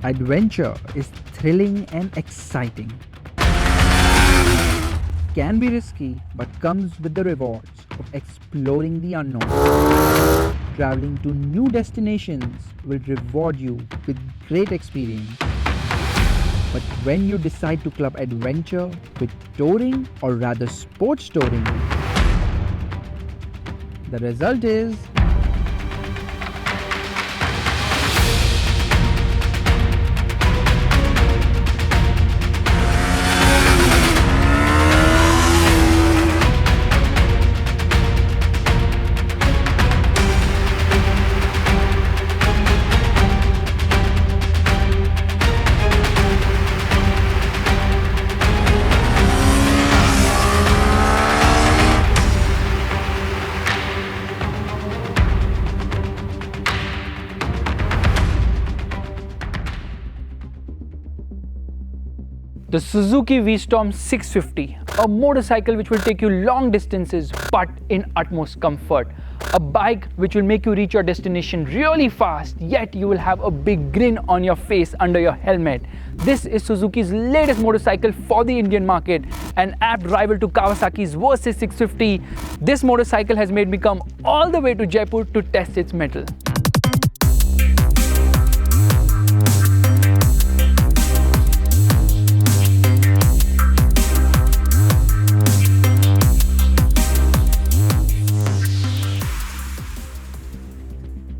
Adventure is thrilling and exciting. Can be risky, but comes with the rewards of exploring the unknown. Traveling to new destinations will reward you with great experience. But when you decide to club adventure with touring or rather sports touring, the result is the Suzuki V-Storm 650, a motorcycle which will take you long distances but in utmost comfort. A bike which will make you reach your destination really fast, yet you will have a big grin on your face under your helmet. This is Suzuki's latest motorcycle for the Indian market, an apt rival to Kawasaki's Versys 650. This motorcycle has made me come all the way to Jaipur to test its mettle.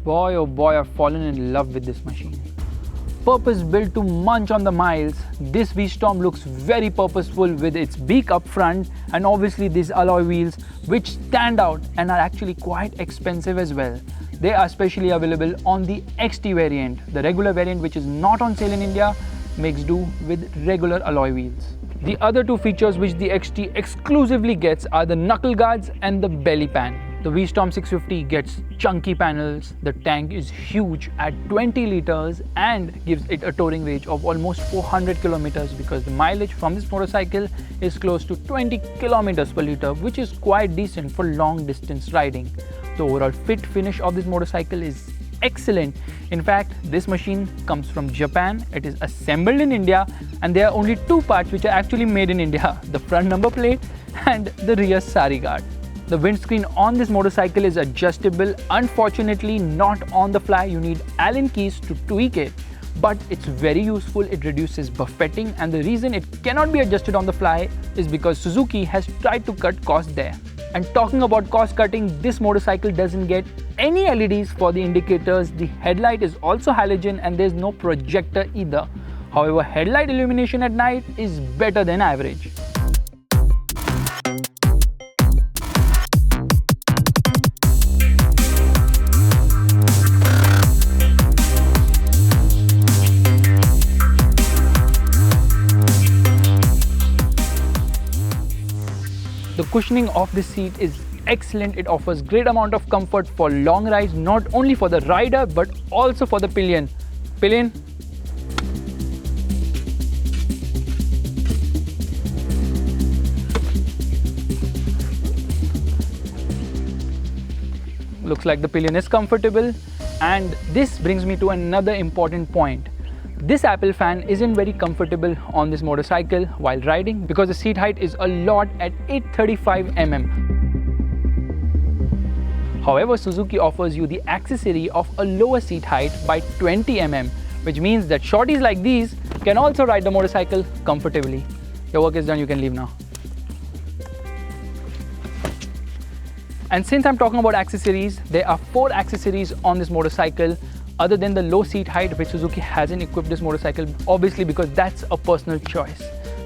Boy oh boy, I've fallen in love with this machine. Purpose built to munch on the miles, this V-Storm looks very purposeful with its beak up front and obviously these alloy wheels which stand out and are actually quite expensive as well. They are specially available on the XT variant. The regular variant, which is not on sale in India, makes do with regular alloy wheels. The other two features which the XT exclusively gets are the knuckle guards and the belly pan. The V-Storm 650 gets chunky panels, the tank is huge at 20 liters and gives it a touring range of almost 400 kilometers because the mileage from this motorcycle is close to 20 kilometers per liter, which is quite decent for long distance riding. The overall fit finish of this motorcycle is excellent. In fact, this machine comes from Japan, it is assembled in India and there are only two parts which are actually made in India, the front number plate and the rear sari guard. The windscreen on this motorcycle is adjustable. Unfortunately, not on the fly. You need Allen keys to tweak it, but it's very useful. It reduces buffeting, and the reason it cannot be adjusted on the fly is because Suzuki has tried to cut costs there. And talking about cost cutting, this motorcycle doesn't get any LEDs for the indicators. The headlight is also halogen and there's no projector either. However, headlight illumination at night is better than average. The cushioning of this seat is excellent. It offers great amount of comfort for long rides, not only for the rider but also for the pillion. Pillion. Looks like the pillion is comfortable, and this brings me to another important point. This Apple fan isn't very comfortable on this motorcycle while riding because the seat height is a lot at 835 mm. However, Suzuki offers you the accessory of a lower seat height by 20 mm, which means that shorties like these can also ride the motorcycle comfortably. Your work is done, you can leave now. And since I'm talking about accessories, there are 4 accessories on this motorcycle other than the low seat height, which Suzuki hasn't equipped this motorcycle, obviously because that's a personal choice.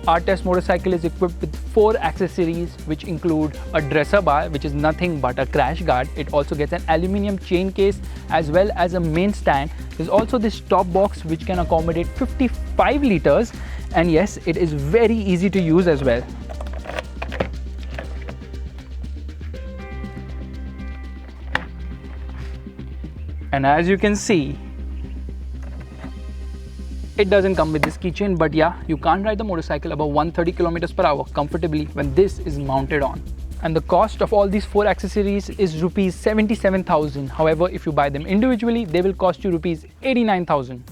Our test motorcycle is equipped with 4 accessories which include a dresser bar, which is nothing but a crash guard. It also gets an aluminium chain case as well as a main stand. There's also this top box which can accommodate 55 liters, and yes, it is very easy to use as well. And as you can see, it doesn't come with this keychain, but yeah, you can't ride the motorcycle above 130 kilometers per hour comfortably when this is mounted on. And the cost of all these 4 accessories is rupees 77,000. However, if you buy them individually, they will cost you rupees 89,000.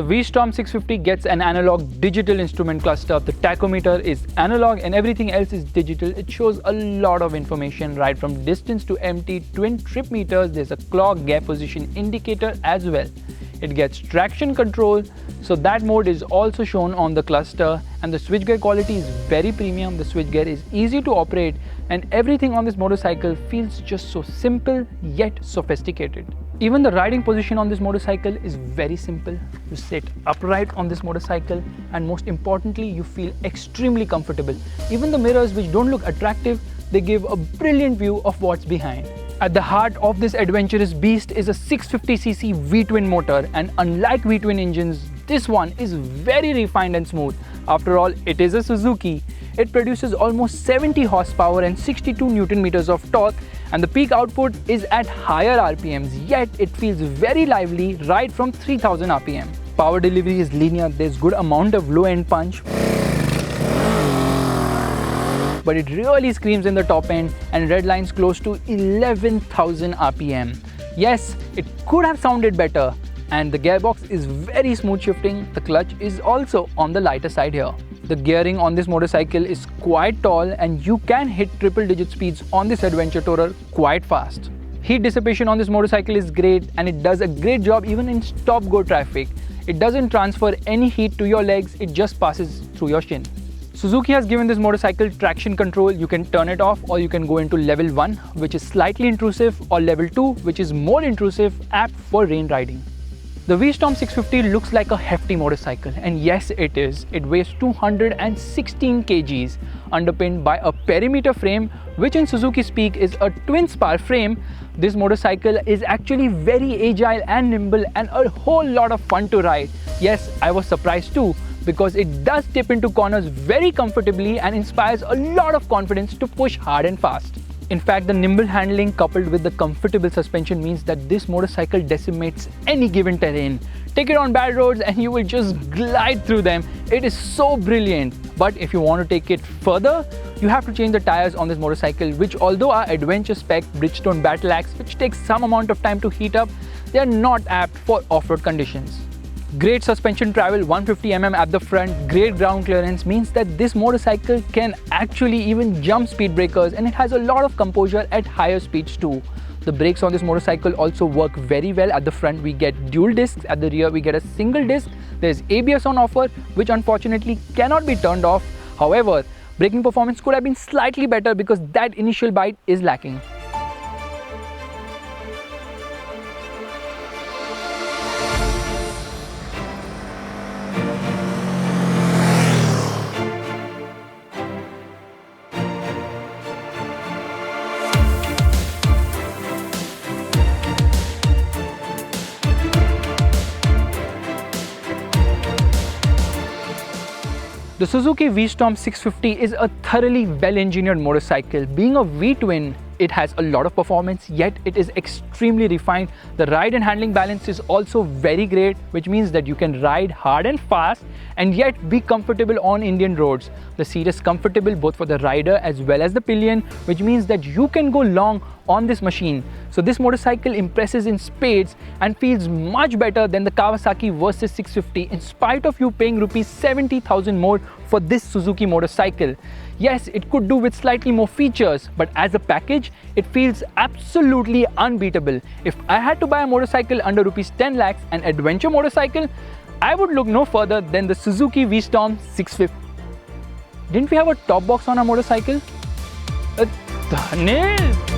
V-Storm 650 gets an analog digital instrument cluster. The tachometer is analog and everything else is digital. It shows a lot of information right from distance to empty, twin trip meters. There's a clock, gear position indicator as well. It gets traction control, so that mode is also shown on the cluster, and the switchgear quality is very premium. The switchgear is easy to operate and everything on this motorcycle feels just so simple yet sophisticated. Even the riding position on this motorcycle is very simple. You sit upright on this motorcycle and most importantly you feel extremely comfortable. Even the mirrors, which don't look attractive, they give a brilliant view of what's behind. At the heart of this adventurous beast is a 650cc V-twin motor, and unlike V-twin engines, this one is very refined and smooth. After all, it is a Suzuki. It produces almost 70 horsepower and 62 Newton meters of torque, and the peak output is at higher RPMs, yet it feels very lively right from 3000 RPM. Power delivery is linear, there's good amount of low-end punch, but it really screams in the top end and redlines close to 11,000 RPM. Yes, it could have sounded better, and the gearbox is very smooth shifting. The clutch is also on the lighter side here. The gearing on this motorcycle is quite tall and you can hit triple-digit speeds on this adventure tourer quite fast. Heat dissipation on this motorcycle is great and it does a great job even in stop-go traffic. It doesn't transfer any heat to your legs, it just passes through your shin. Suzuki has given this motorcycle traction control. You can turn it off or you can go into level 1, which is slightly intrusive, or level 2, which is more intrusive, apt for rain riding. The V-Storm 650 looks like a hefty motorcycle, and yes it is. It weighs 216 kgs, underpinned by a perimeter frame, which in Suzuki speak is a twin spar frame. This motorcycle is actually very agile and nimble and a whole lot of fun to ride. Yes, I was surprised too, because it does tip into corners very comfortably and inspires a lot of confidence to push hard and fast. In fact, the nimble handling coupled with the comfortable suspension means that this motorcycle decimates any given terrain. Take it on bad roads and you will just glide through them. It is so brilliant. But if you want to take it further, you have to change the tires on this motorcycle, which although are adventure spec Bridgestone Battle Axe, which takes some amount of time to heat up, they are not apt for off-road conditions. Great suspension travel, 150mm at the front, great ground clearance means that this motorcycle can actually even jump speed breakers, and it has a lot of composure at higher speeds too. The brakes on this motorcycle also work very well. At the front we get dual discs, at the rear we get a single disc. There's ABS on offer, which unfortunately cannot be turned off. However, braking performance could have been slightly better because that initial bite is lacking. The Suzuki V-Storm 650 is a thoroughly well-engineered motorcycle. Being a V-twin, it has a lot of performance, yet it is extremely refined. The ride and handling balance is also very great, which means that you can ride hard and fast and yet be comfortable on Indian roads. The seat is comfortable both for the rider as well as the pillion, which means that you can go long on this machine. So this motorcycle impresses in spades and feels much better than the Kawasaki Versys 650 in spite of you paying rupees 70,000 more for this Suzuki motorcycle. Yes, it could do with slightly more features, but as a package, it feels absolutely unbeatable. If I had to buy a motorcycle under rupees 10 lakhs, an adventure motorcycle, I would look no further than the Suzuki V-Storm 650. Didn't we have a top box on our motorcycle? Dhanil!